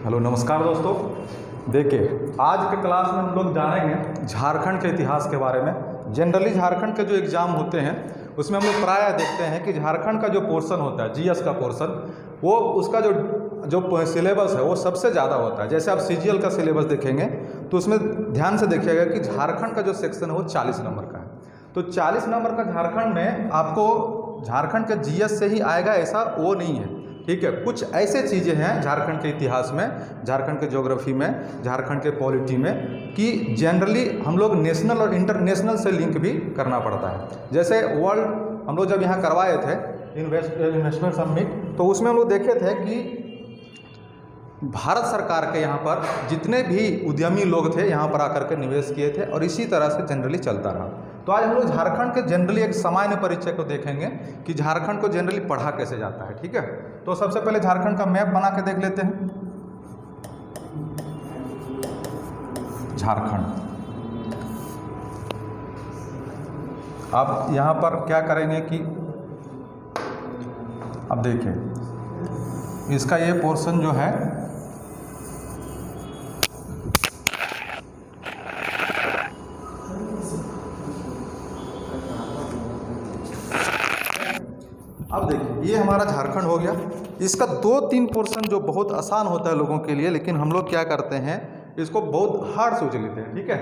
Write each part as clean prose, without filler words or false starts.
Hello नमस्कार दोस्तों। देखिए आज के क्लास में हम लोग जानेंगे झारखंड के इतिहास के बारे में। जनरली झारखंड के जो एग्ज़ाम होते हैं उसमें हम लोग प्रायः देखते हैं कि झारखंड का जो पोर्शन होता है जीएस का पोर्शन, वो उसका जो सिलेबस है वो सबसे ज़्यादा होता है। जैसे आप सीजीएल का सिलेबस देखेंगे तो उसमें ध्यान से देखिएगा कि झारखंड का जो सेक्शन है वो 40 नंबर का है। तो 40 नंबर का झारखंड में आपको झारखंड के जीएस से ही आएगा ऐसा वो नहीं है, ठीक है। कुछ ऐसे चीज़ें हैं झारखंड के इतिहास में, झारखंड के ज्योग्राफी में, झारखंड के पॉलिटी में कि जनरली हम लोग नेशनल और इंटरनेशनल से लिंक भी करना पड़ता है। जैसे वर्ल्ड हम लोग जब यहाँ करवाए थे इन्वेस्टमेंट समिट, तो उसमें हम लोग देखे थे कि भारत सरकार के यहाँ पर जितने भी उद्यमी लोग थे यहाँ पर आकर के निवेश किए थे और इसी तरह से जनरली चलता रहा। तो आज हम लोग झारखंड के जनरली एक सामान्य परिचय को देखेंगे कि झारखंड को जनरली पढ़ा कैसे जाता है, ठीक है। तो सबसे पहले झारखंड का मैप बना के देख लेते हैं। झारखंड, अब यहाँ पर क्या करेंगे कि अब देखिए इसका ये पोर्शन जो है अब देखिए ये हमारा झारखंड हो गया। इसका 2-3 पोर्शन जो बहुत आसान होता है लोगों के लिए, लेकिन हम लोग क्या करते हैं इसको बहुत हार्ड सोच लेते हैं, ठीक है।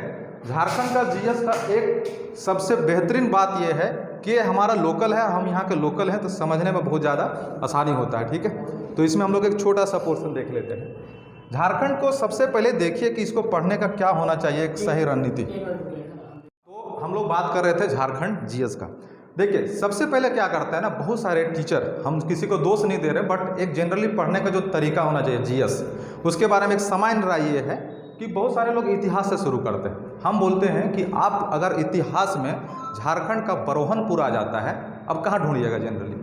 झारखंड का जीएस का एक सबसे बेहतरीन बात यह है कि हमारा लोकल है, हम यहाँ के लोकल हैं, तो समझने में बहुत ज़्यादा आसानी होता है, ठीक है। तो इसमें हम लोग एक छोटा सा पोर्शन देख लेते हैं। झारखंड को सबसे पहले देखिए कि इसको पढ़ने का क्या होना चाहिए, एक सही रणनीति। तो हम लोग बात कर रहे थे झारखंड जीएस का। देखिए सबसे पहले क्या करता है ना, बहुत सारे टीचर, हम किसी को दोष नहीं दे रहे, बट एक जनरली पढ़ने का जो तरीका होना चाहिए जीएस, उसके बारे में एक सामान्य राय ये है कि बहुत सारे लोग इतिहास से शुरू करते हैं। हम बोलते हैं कि आप अगर इतिहास में झारखंड का बरोहनपुर आ जाता है, अब कहाँ ढूंढिएगा जनरली,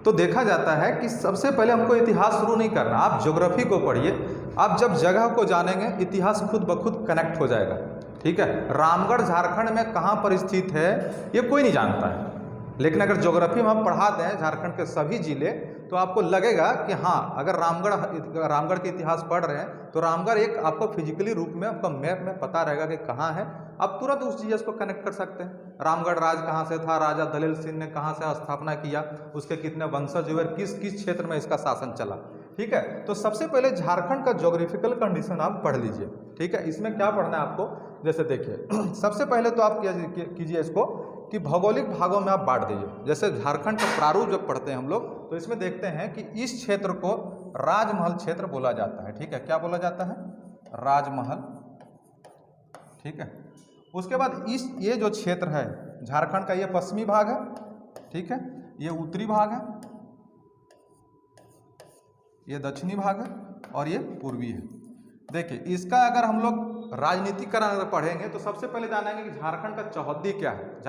तो देखा जाता है कि सबसे पहले हमको इतिहास शुरू नहीं करना, आप ज्योग्राफी को पढ़िए। आप जब जगह को जानेंगे इतिहास खुद ब खुद कनेक्ट हो जाएगा, ठीक है। रामगढ़ झारखंड में कहाँ पर स्थित है ये कोई नहीं जानता है, लेकिन अगर ज्योग्राफी में हम पढ़ाते हैं झारखंड के सभी जिले, तो आपको लगेगा कि हाँ, अगर रामगढ़ के इतिहास पढ़ रहे हैं तो रामगढ़ एक आपको फिजिकली रूप में आपका मैप में पता रहेगा कि कहाँ है। आप तुरंत उस जीएस को कनेक्ट कर सकते हैं। रामगढ़ राज कहाँ से था, राजा दलेल सिंह ने कहाँ से स्थापना किया, उसके कितने वंशज हुए, किस किस क्षेत्र में इसका शासन चला, ठीक है। तो सबसे पहले झारखंड का ज्योग्राफिकल कंडीशन आप पढ़ लीजिए, ठीक है। इसमें क्या पढ़ना है आपको, जैसे देखिए सबसे पहले तो आप कीजिए इसको कि भौगोलिक भागों में आप बांट दीजिए। जैसे झारखंड का प्रारूप जब पढ़ते हैं हम लोग, तो इसमें देखते हैं कि इस क्षेत्र को राजमहल क्षेत्र बोला जाता है, ठीक है। क्या बोला जाता है, राजमहल, ठीक है। उसके बाद ये जो क्षेत्र है झारखंड का, ये पश्चिमी भाग है, ठीक है, ये उत्तरी भाग है, ये दक्षिणी भाग है और ये पूर्वी है। देखिए इसका अगर हम लोग राजनीतिकरण अगर पढ़ेंगे तो सबसे पहले जानेंगे कि झारखंड का चौहद्दी क्या है।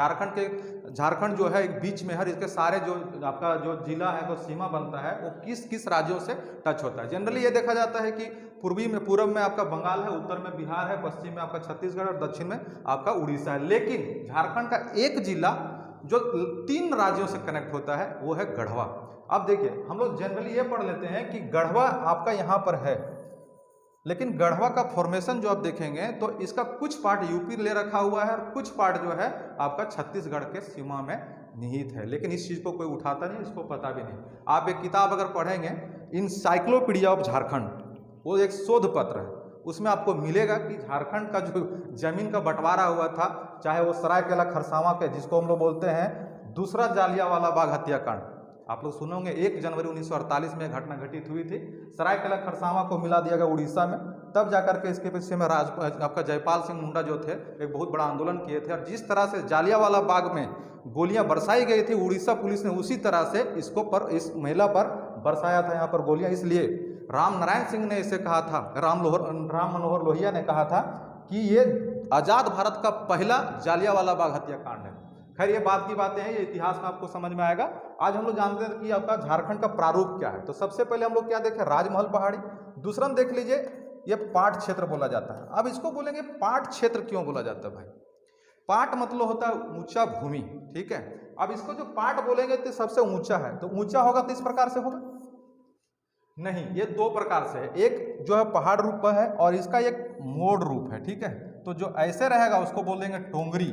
झारखंड जो है एक बीच में है, इसके सारे जो आपका जो जिला है, जो सीमा बनता है, वो किस किस राज्यों से टच होता है। जनरली ये देखा जाता है कि पूर्व में आपका बंगाल है, उत्तर में बिहार है, पश्चिम में आपका छत्तीसगढ़ और दक्षिण में आपका उड़ीसा है। लेकिन झारखंड का एक जिला जो 3 राज्यों से कनेक्ट होता है वो है गढ़वा। अब देखिए हम लोग जनरली ये पढ़ लेते हैं कि गढ़वा आपका यहाँ पर है, लेकिन गढ़वा का फॉर्मेशन जो आप देखेंगे तो इसका कुछ पार्ट यूपी ले रखा हुआ है और कुछ पार्ट जो है आपका छत्तीसगढ़ के सीमा में निहित है, लेकिन इस चीज़ को कोई उठाता नहीं, इसको पता भी नहीं। आप एक किताब अगर पढ़ेंगे इनसाइक्लोपीडिया ऑफ झारखंड, वो एक शोध पत्र है, उसमें आपको मिलेगा कि झारखंड का जो जमीन का बंटवारा हुआ था, चाहे वो सरायकेला खरसावां के, जिसको हम लोग बोलते हैं दूसरा जालियांवाला बाग हत्याकांड, आप लोग सुनोगे 1 जनवरी 1948 में घटना घटित हुई थी। सरायकेला खरसावां को मिला दिया गया उड़ीसा में, तब जाकर के इसके पीछे में आपका जयपाल सिंह मुंडा जो थे एक बहुत बड़ा आंदोलन किए थे, और जिस तरह से जालियांवाला बाग में गोलियां बरसाई गई थी, उड़ीसा पुलिस ने उसी तरह से इस महिला पर बरसाया था यहाँ पर गोलियां। इसलिए राम नारायण सिंह ने इसे कहा था, राम मनोहर लोहिया ने कहा था कि ये आज़ाद भारत का पहला जालियांवाला बाग हत्याकांड है। खैर ये बात की बातें हैं, ये इतिहास में आपको समझ में आएगा। आज हम लोग जानते हैं कि आपका झारखंड का प्रारूप क्या है। तो सबसे पहले हम लोग क्या देखें, राजमहल पहाड़ी। दूसरा देख लीजिए ये पाट क्षेत्र बोला जाता है। अब इसको बोलेंगे पाट क्षेत्र क्यों बोला जाता है भाई, पाट मतलब होता है ऊंचा भूमि, ठीक है। अब इसको जो पाट बोलेंगे तो सबसे ऊंचा है, तो ऊंचा होगा तो इस प्रकार से होगा, नहीं, ये दो प्रकार से है। एक जो है पहाड़ रूप है और इसका एक मोड़ रूप है, ठीक है। तो जो ऐसे रहेगा उसको बोलेंगे टोंगरी,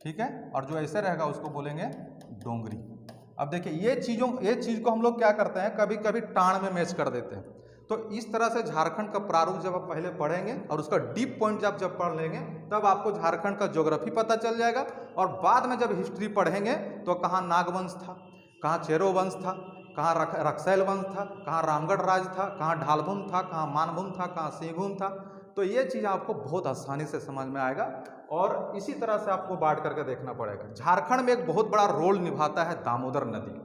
ठीक है, और जो ऐसे रहेगा उसको बोलेंगे डोंगरी। अब देखिए ये चीज़ को हम लोग क्या करते हैं, कभी कभी टाण में मैच कर देते हैं। तो इस तरह से झारखंड का प्रारूप जब आप पहले पढ़ेंगे और उसका डीप पॉइंट जब पढ़ लेंगे तब आपको झारखंड का ज्योग्राफी पता चल जाएगा। और बाद में जब हिस्ट्री पढ़ेंगे तो कहाँ नागवंश था, कहाँ चेरो वंश था, कहाँ रक्सैल वंश था, कहाँ रामगढ़ राज था, कहाँ ढालभूम था, कहाँ मानभूम था, कहाँ सिंहभूम था। तो ये चीज़ आपको बहुत आसानी से समझ में आएगा और इसी तरह से आपको बांट करके देखना पड़ेगा। झारखंड में एक बहुत बड़ा रोल निभाता है दामोदर नदी,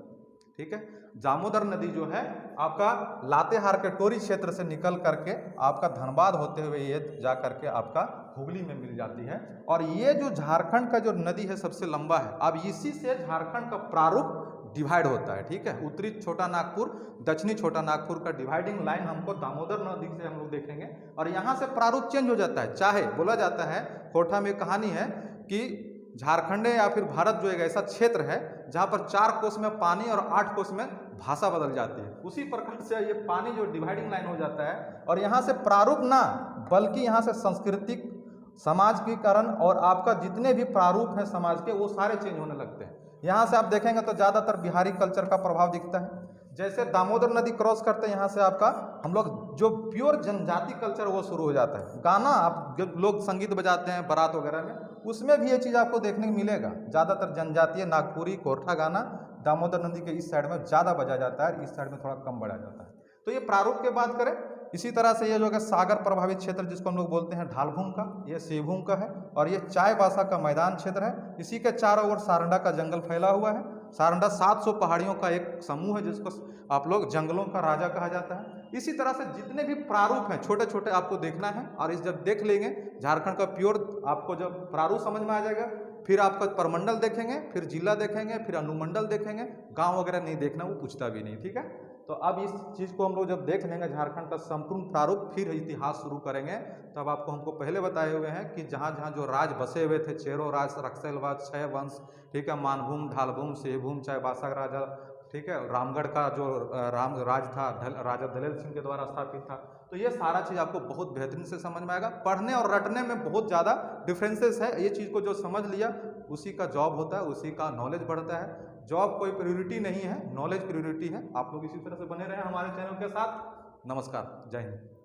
ठीक है। दामोदर नदी जो है आपका लातेहार के टोरी क्षेत्र से निकल करके आपका धनबाद होते हुए ये जा करके आपका हुगली में मिल जाती है। और ये जो झारखंड का जो नदी है सबसे लंबा है। अब इसी से झारखंड का प्रारूप डिवाइड होता है, ठीक है। उत्तरी छोटा नागपुर, दक्षिणी छोटा नागपुर का डिवाइडिंग लाइन हमको दामोदर नदी से हम लोग देखेंगे और यहाँ से प्रारूप चेंज हो जाता है। चाहे बोला जाता है, खोटा में कहानी है कि झारखंड या फिर भारत जो एक ऐसा क्षेत्र है जहाँ पर 4 कोस में पानी और 8 कोस में भाषा बदल जाती है। उसी प्रकार से ये पानी जो डिवाइडिंग लाइन हो जाता है और यहाँ से प्रारूप ना बल्कि यहाँ से सांस्कृतिक समाज के कारण और आपका जितने भी प्रारूप हैं समाज के वो सारे चेंज होने लगते हैं। यहाँ से आप देखेंगे तो ज़्यादातर बिहारी कल्चर का प्रभाव दिखता है। जैसे दामोदर नदी क्रॉस करते हैं यहाँ से आपका हम लोग जो प्योर जनजाति कल्चर वो शुरू हो जाता है। गाना आप जो लोग संगीत बजाते हैं बारात वगैरह में, उसमें भी ये चीज़ आपको देखने को मिलेगा। ज़्यादातर जनजातीय नागपुरी कोरठा गाना दामोदर नदी के इस साइड में ज़्यादा बजा जाता है, इस साइड में थोड़ा कम बजा जाता है। तो ये प्रारूप की बात करें, इसी तरह से ये जो है सागर प्रभावित क्षेत्र जिसको हम लोग बोलते हैं ढालभूम का, ये सिंहभूम का है और ये चायबासा का मैदान क्षेत्र है। इसी के चारों ओर सारंडा का जंगल फैला हुआ है। सारंडा 700 पहाड़ियों का एक समूह है जिसको आप लोग जंगलों का राजा कहा जाता है। इसी तरह से जितने भी प्रारूप हैं छोटे छोटे आपको देखना है और इस जब देख लेंगे झारखंड का प्योर आपको जब प्रारूप समझ में आ जाएगा, फिर आपका परमंडल देखेंगे, फिर जिला देखेंगे, फिर अनुमंडल देखेंगे। गांव वगैरह नहीं देखना, वो पूछता भी नहीं, ठीक है। तो अब इस चीज़ को हम लोग जब देख लेंगे झारखंड का संपूर्ण प्रारूप, फिर इतिहास शुरू करेंगे। तब आपको हमको पहले बताए हुए हैं कि जहाँ जहाँ जो राज बसे हुए थे, चेरो राज, रक्सैलवाज, छह वंश, ठीक है, मानभूम, ढालभूम, सिंहभूम, चायबासा राजा, ठीक है, रामगढ़ का जो राम राज था राजा दलेल सिंह के द्वारा स्थापित था। तो ये सारा चीज़ आपको बहुत बेहतरीन से समझ में आएगा। पढ़ने और रटने में बहुत ज़्यादा डिफरेंसेस है। ये चीज़ को जो समझ लिया उसी का जॉब होता है, उसी का नॉलेज बढ़ता है। जॉब कोई प्रायोरिटी नहीं है, नॉलेज प्रायोरिटी है। आप लोग इसी तरह से बने रहें हमारे चैनल के साथ। नमस्कार, जय हिंद।